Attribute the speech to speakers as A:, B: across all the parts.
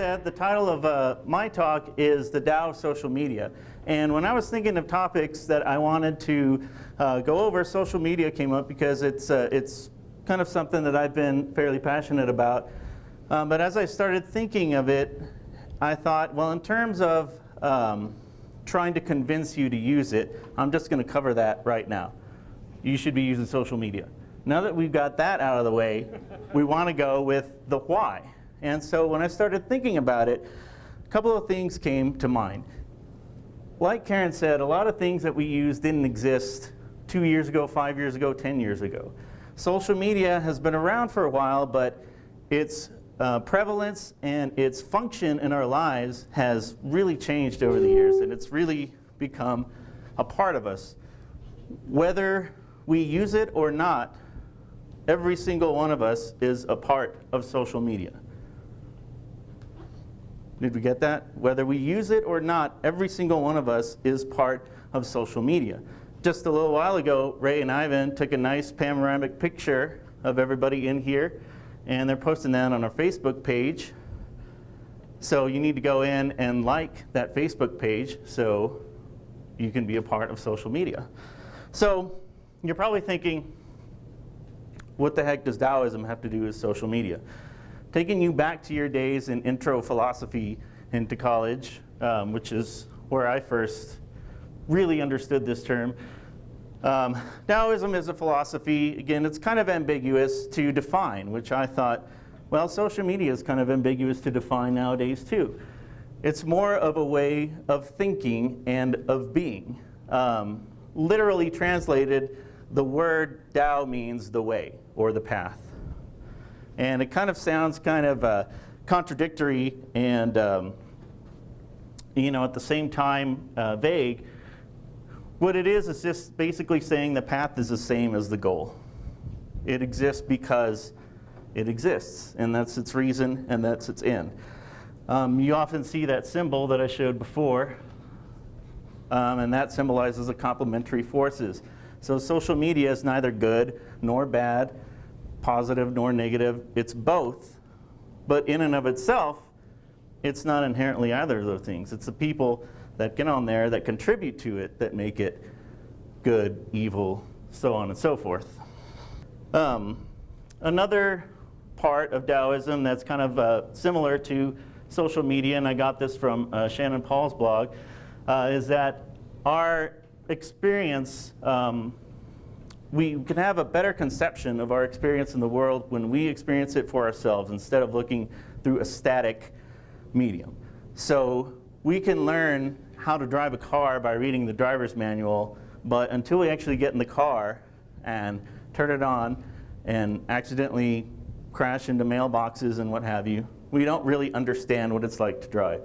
A: said, the title of my talk is The Tao of Social Media. And when I was thinking of topics that I wanted to go over, social media came up because it's kind of something that I've been fairly passionate about. But as I started thinking of it, I thought, well, in terms of trying to convince you to use it, I'm just going to cover that right now. You should be using social media. Now that we've got that out of the way, we want to go with the why. And so when I started thinking about it, a couple of things came to mind. Like Karen said, a lot of things that we use didn't exist 2 years ago, 5 years ago, 10 years ago. Social media has been around for a while, but its prevalence and its function in our lives has really changed over the years, and it's really become a part of us. Whether we use it or not, every single one of us is a part of social media. Did we get that? Whether we use it or not, every single one of us is part of social media. Just a little while ago, Ray and Irvin took a nice panoramic picture of everybody in here, and they're posting that on our Facebook page. So you need to go in and like that Facebook page so you can be a part of social media. So you're probably thinking, what the heck does Taoism have to do with social media? Taking you back to your days in intro philosophy into college, which is where I first really understood this term. Taoism is a philosophy. Again, it's kind of ambiguous to define, which I thought, well, social media is kind of ambiguous to define nowadays too. It's more of a way of thinking and of being. Literally translated, the word Tao means the way or the path. And it kind of sounds kind of contradictory and, at the same time vague. What it is just basically saying the path is the same as the goal. It exists because it exists, and that's its reason, and that's its end. You often see that symbol that I showed before, and that symbolizes the complementary forces. So social media is neither good nor bad, positive nor negative. It's both, but in and of itself, it's not inherently either of those things. It's the people that get on there that contribute to it that make it good, evil, so on and so forth. Another part of Taoism that's kind of similar to social media, and I got this from Shannon Paul's blog, is that our experience, we can have a better conception of our experience in the world when we experience it for ourselves instead of looking through a static medium. So we can learn how to drive a car by reading the driver's manual, but until we actually get in the car and turn it on and accidentally crash into mailboxes and what have you, we don't really understand what it's like to drive.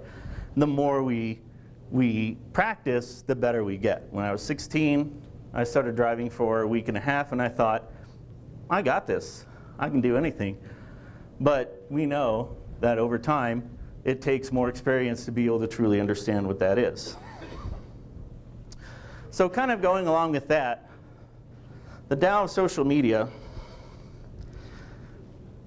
A: The more we practice, the better we get. When I was 16, I started driving for a week and a half, and I thought, I got this. I can do anything. But we know that over time, it takes more experience to be able to truly understand what that is. So kind of going along with that, the Tao of social media,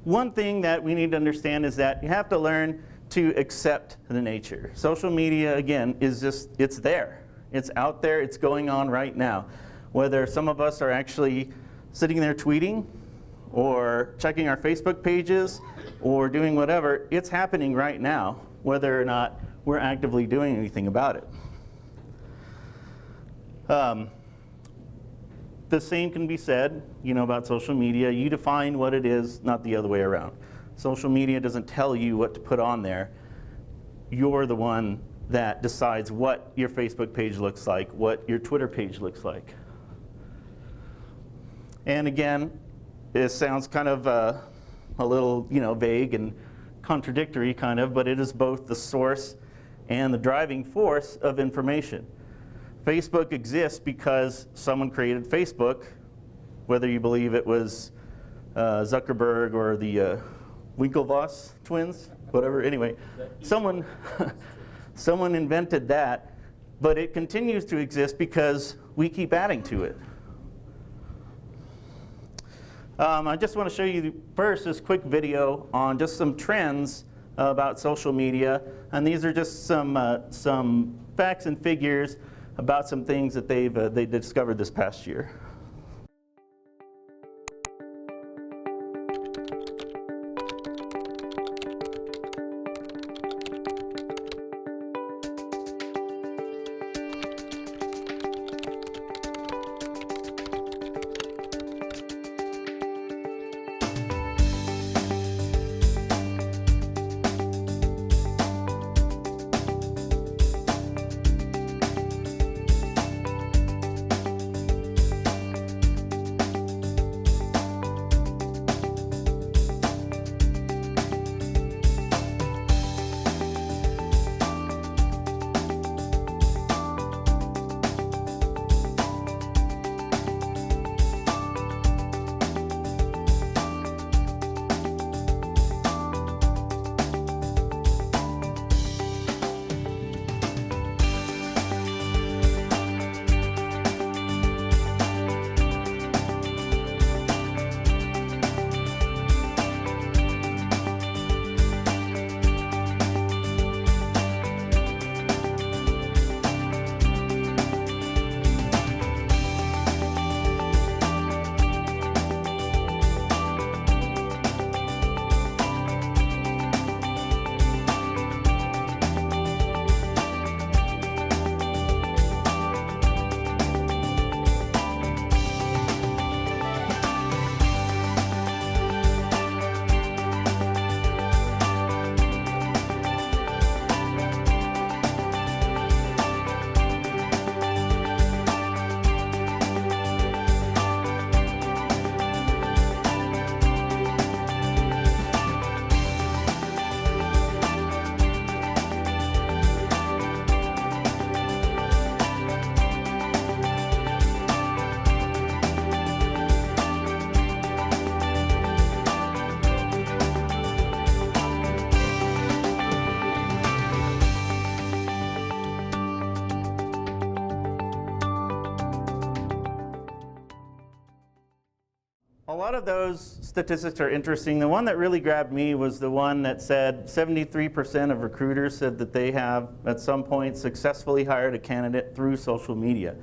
A: one thing that we need to understand is that you have to learn to accept the nature. Social media, again, is just, it's there. It's out there, it's going on right now. Whether some of us are actually sitting there tweeting or checking our Facebook pages or doing whatever, it's happening right now, whether or not we're actively doing anything about it. The same can be said, about social media. You define what it is, not the other way around. Social media doesn't tell you what to put on there. You're the one that decides what your Facebook page looks like, what your Twitter page looks like. And again, it sounds kind of a little, vague and contradictory kind of, but it is both the source and the driving force of information. Facebook exists because someone created Facebook, whether you believe it was Zuckerberg or the Winklevoss twins, whatever. Anyway, someone invented that, but it continues to exist because we keep adding to it. I just want to show you first this quick video on just some trends about social media, and these are just some facts and figures about some things that they discovered this past year. A lot of those statistics are interesting. The one that really grabbed me was the one that said 73% of recruiters said that they have at some point successfully hired a candidate through social media.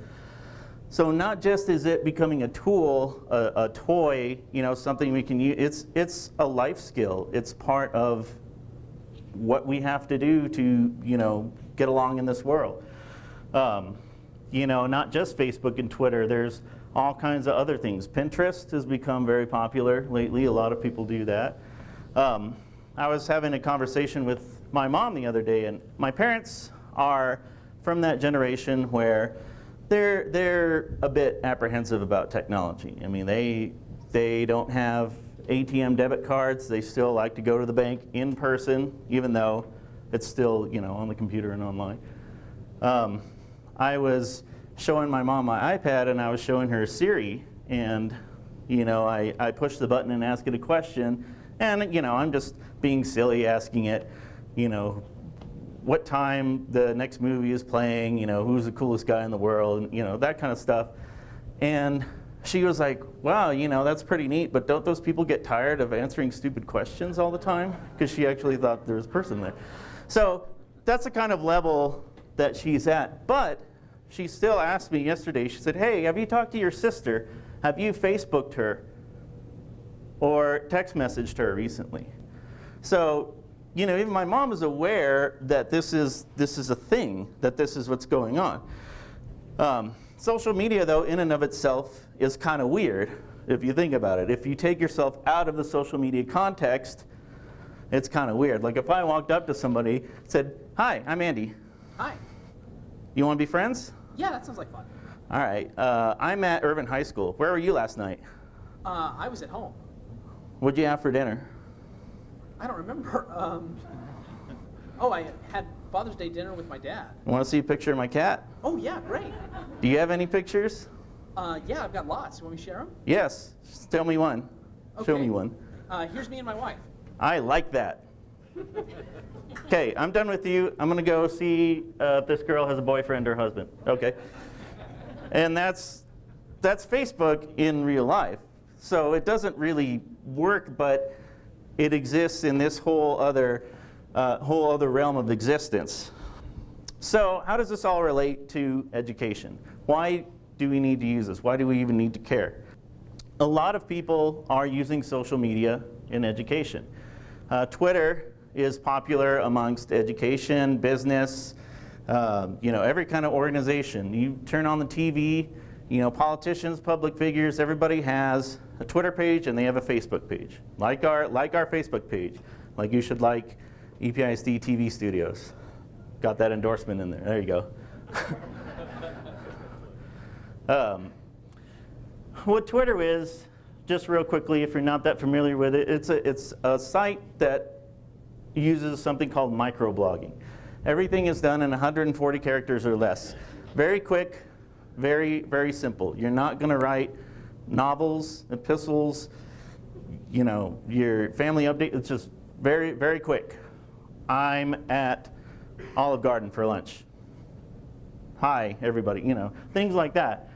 A: So not just is it becoming a tool, a toy, something we can use, it's a life skill. It's part of what we have to do to, get along in this world. Not just Facebook and Twitter. There's all kinds of other things. Pinterest has become very popular lately. A lot of people do that. I was having a conversation with my mom the other day, and my parents are from that generation where they're a bit apprehensive about technology. I mean, they don't have ATM debit cards. They still like to go to the bank in person, even though it's still, on the computer and online. I was showing my mom my iPad, and I was showing her Siri, and I pushed the button and asked it a question, and I'm just being silly, asking it, what time the next movie is playing, who's the coolest guy in the world, and that kind of stuff. And she was like, wow, that's pretty neat, but don't those people get tired of answering stupid questions all the time? Because she actually thought there was a person there. So that's the kind of level that she's at. But she still asked me yesterday, she said, hey, have you talked to your sister? Have you Facebooked her or text messaged her recently? So, even my mom is aware that this is a thing, that this is what's going on. Social media, though, in and of itself is kind of weird if you think about it. If you take yourself out of the social media context, it's kind of weird. Like if I walked up to somebody and said, hi, I'm Andy.
B: Hi.
A: You want to be friends?
B: Yeah, that sounds like fun.
A: All right. I'm at Irvin High School. Where were you last night?
B: I was at home.
A: What'd you have for dinner?
B: I don't remember. I had Father's Day dinner with my dad.
A: Want to see a picture of my cat?
B: Oh, yeah, great.
A: Do you have any pictures?
B: Yeah, I've got lots. You want me to share them?
A: Yes. Just tell me one.
B: Okay.
A: Show me one.
B: Here's me and my wife.
A: I like that. Okay, I'm done with you. I'm going to go see if this girl has a boyfriend or husband. Okay. And that's Facebook in real life. So it doesn't really work, but it exists in this whole other whole other realm of existence. So how does this all relate to education? Why do we need to use this? Why do we even need to care? A lot of people are using social media in education. Twitter is popular amongst education, business, every kind of organization. You turn on the TV, politicians, public figures, everybody has a Twitter page and they have a Facebook page. Like our Facebook page. Like you should like EPISD TV Studios. Got that endorsement in there. There you go. What Twitter is, just real quickly, if you're not that familiar with it, it's a site that uses something called microblogging. Everything is done in 140 characters or less. Very quick, very, very simple. You're not going to write novels, epistles, your family update. It's just very, very quick. I'm at Olive Garden for lunch. Hi, everybody, things like that.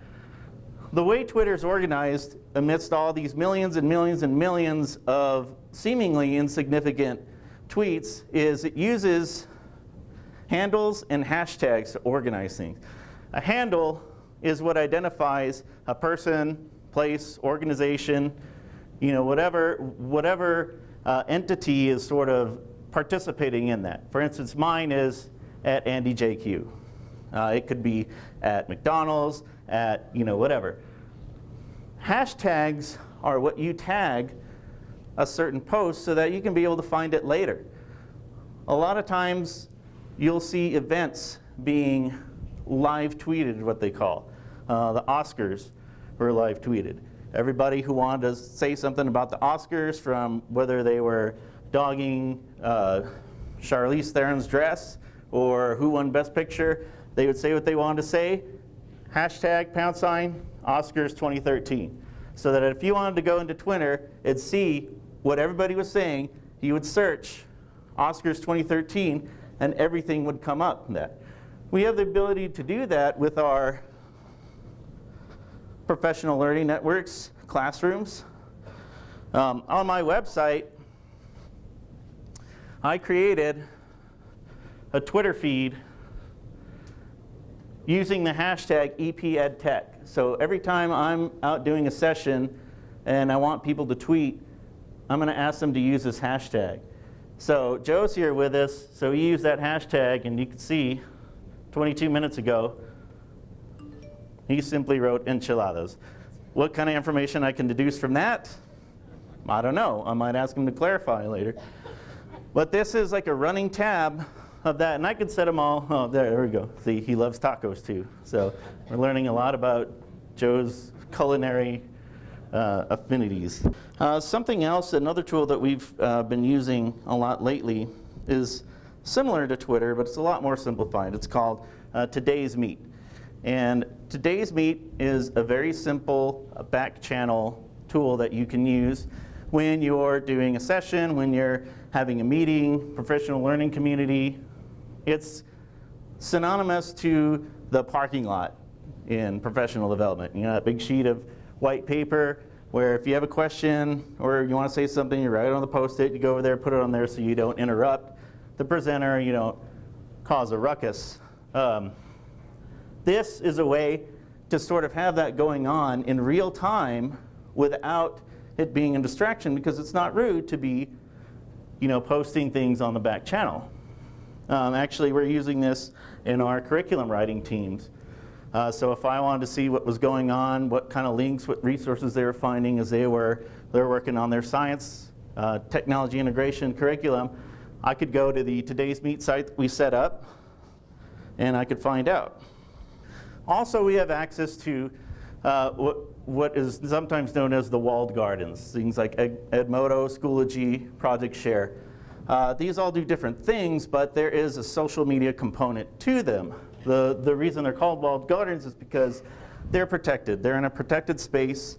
A: The way Twitter's organized amidst all these millions and millions and millions of seemingly insignificant tweets is it uses handles and hashtags to organize things. A handle is what identifies a person, place, organization, whatever entity is sort of participating in that. For instance, mine is at Andy JQ. It could be at McDonald's, at whatever. Hashtags are what you tag a certain post so that you can be able to find it later. A lot of times you'll see events being live tweeted, what they call. The Oscars were live tweeted. Everybody who wanted to say something about the Oscars, from whether they were dogging Charlize Theron's dress or who won Best Picture, they would say what they wanted to say. Hashtag # Oscars 2013. So that if you wanted to go into Twitter and see what everybody was saying, you would search Oscars 2013 and everything would come up. We have the ability to do that with our professional learning networks, classrooms. On my website, I created a Twitter feed using the hashtag EPEdTech. So every time I'm out doing a session and I want people to tweet, I'm going to ask them to use this hashtag. So Joe's here with us, so he used that hashtag, and you can see 22 minutes ago, he simply wrote enchiladas. What kind of information I can deduce from that? I don't know. I might ask him to clarify later. But this is like a running tab of that, and I could set them all. Oh, there we go. See, he loves tacos too. So we're learning a lot about Joe's culinary affinities. Something else, another tool that we've been using a lot lately is similar to Twitter, but it's a lot more simplified. It's called Today's Meet. And Today's Meet is a very simple back channel tool that you can use when you're doing a session, when you're having a meeting, professional learning community. It's synonymous to the parking lot in professional development. That big sheet of white paper where if you have a question or you want to say something, you write it on the Post-it, you go over there, put it on there so you don't interrupt the presenter, you don't cause a ruckus. This is a way to sort of have that going on in real time without it being a distraction, because it's not rude to be posting things on the back channel. Actually, we're using this in our curriculum writing teams. So if I wanted to see what was going on, what kind of links, what resources they were finding as they're working on their science, technology integration curriculum, I could go to the Today's Meet site that we set up, and I could find out. Also, we have access to what is sometimes known as the walled gardens, things like Edmodo, Schoology, Project Share. These all do different things, but there is a social media component to them. The reason they're called walled gardens is because they're protected. They're in a protected space,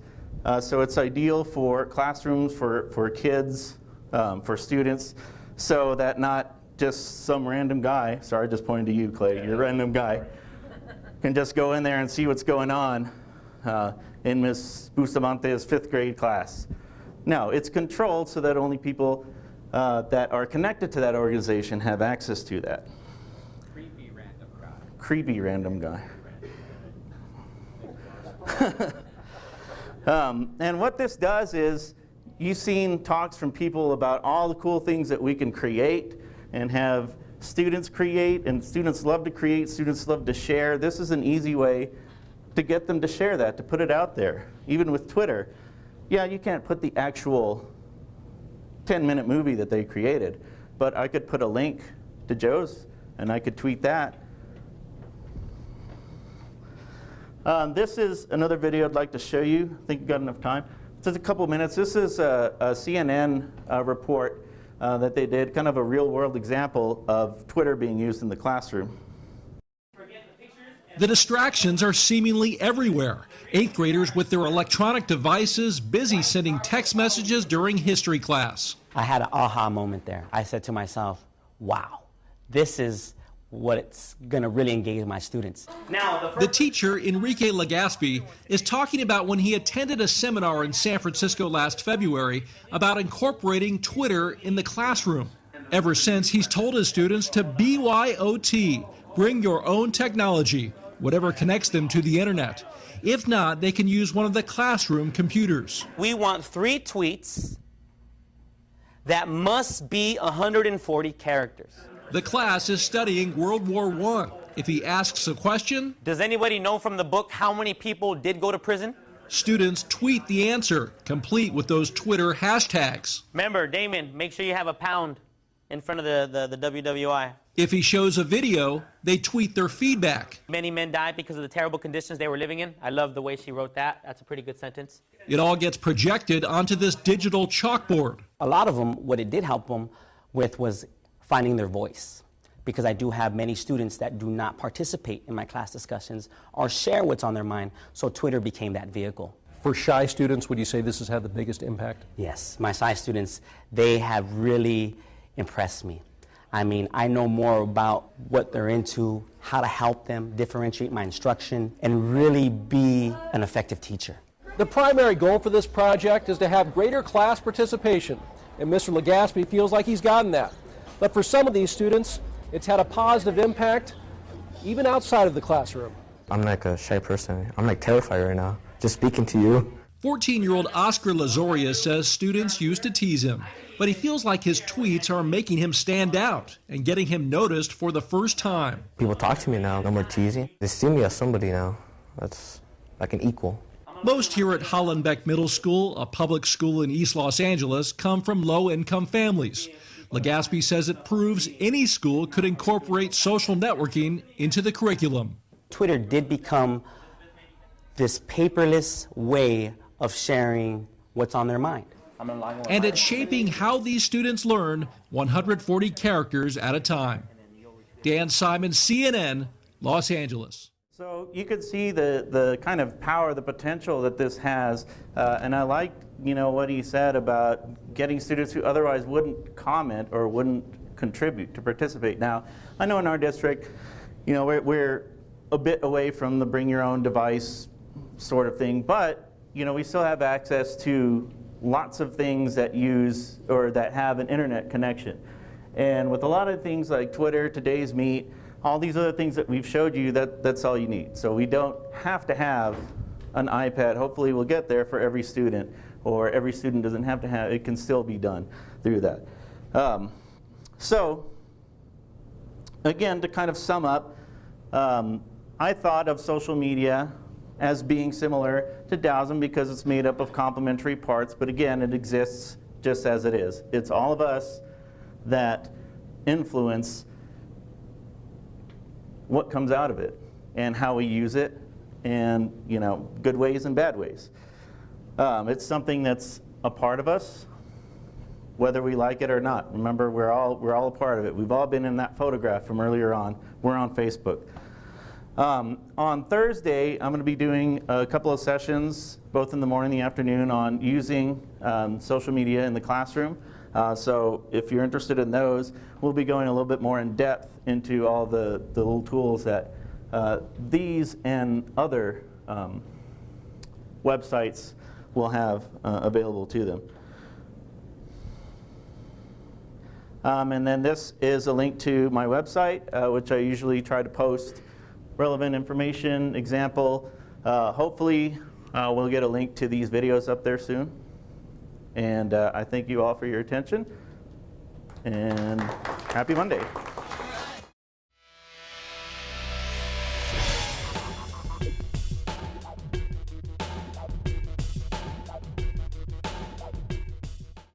A: so it's ideal for classrooms, for kids, for students, so that not just some random guy, sorry, I just pointed to you, Clay, you're a random guy, can just go in there and see what's going on in Ms. Bustamante's 5th grade class. No, it's controlled so that only people that are connected to that organization have access to that.
C: Creepy random guy.
A: Creepy random guy. And what this does is, you've seen talks from people about all the cool things that we can create and have students create, and students love to create, students love to share. This is an easy way to get them to share that, to put it out there. Even with Twitter, yeah, you can't put the actual 10-minute movie that they created, but I could put a link to Joe's and I could tweet that. This is another video I'd like to show you. I think you've got enough time. Just a couple minutes. This is a CNN report that they did, kind of a real-world example of Twitter being used in the classroom.
D: The distractions are seemingly everywhere. 8th graders with their electronic devices busy sending text messages during history class.
E: I had an aha moment there. I said to myself, wow, this is what it's going to really engage my students.
D: Now, the teacher, Enrique Legaspi, is talking about when he attended a seminar in San Francisco last February about incorporating Twitter in the classroom. Ever since, he's told his students to BYOT, bring your own technology, whatever connects them to the internet. If not, they can use one of the classroom computers.
E: We want 3 tweets that must be 140 characters.
D: The class is studying World War I. If he asks a question,
E: Does anybody know from the book how many people did go to prison?
D: students tweet the answer, complete with those Twitter hashtags.
E: Remember, Damon, make sure you have a pound in front of the WWI.
D: If he shows a video, they tweet their feedback.
E: Many men died because of the terrible conditions they were living in. I love the way she wrote that. That's a pretty good sentence.
D: It all gets projected onto this digital chalkboard.
E: A lot of them, what it did help them with was finding their voice. Because I do have many students that do not participate in my class discussions or share what's on their mind, so Twitter became that vehicle.
F: For shy students, would you say this has had the biggest impact?
E: Yes, my sci students, they have really impressed me. I mean, I know more about what they're into, how to help them, differentiate my instruction, and really be an effective teacher.
F: The primary goal for this project is to have greater class participation, and Mr. Legaspi feels like he's gotten that. But for some of these students, it's had a positive impact even outside of the classroom.
G: I'm like a shy person. I'm like terrified right now, just speaking to you.
D: 14-year-old Oscar Lazoria says students used to tease him, but he feels like his tweets are making him stand out and getting him noticed for the first time.
G: People talk to me now, no more teasing. They see me as somebody now. That's like an equal.
D: Most here at Hollenbeck Middle School, a public school in East Los Angeles, come from low-income families. Legaspi says it proves any school could incorporate social networking into the curriculum.
E: Twitter did become this paperless way of sharing what's on their mind.
D: And it's shaping how these students learn 140 characters at a time. Dan Simon, CNN, Los Angeles.
A: So you could see the kind of power, the potential that this has, and I liked, what he said about getting students who otherwise wouldn't comment or wouldn't contribute to participate. Now, I know in our district, we're a bit away from the bring your own device sort of thing, but we still have access to lots of things that use or that have an internet connection. And with a lot of things like Twitter, Today's Meet, all these other things that we've showed you, that's all you need. So we don't have to have an iPad. Hopefully we'll get there for every student, or every student doesn't have to have, it can still be done through that. So again, to kind of sum up, I thought of social media as being similar to Taoism because it's made up of complementary parts, but again, it exists just as it is. It's all of us that influence what comes out of it and how we use it, and good ways and bad ways. It's something that's a part of us, whether we like it or not. Remember, we're all a part of it. We've all been in that photograph from earlier on. We're on Facebook. On Thursday, I'm going to be doing a couple of sessions, both in the morning and the afternoon, on using social media in the classroom. So if you're interested in those, we'll be going a little bit more in depth into all the little tools that these and other websites will have available to them. And then this is a link to my website, which I usually try to post relevant information, example. Hopefully, we'll get a link to these videos up there soon. And I thank you all for your attention. And happy Monday.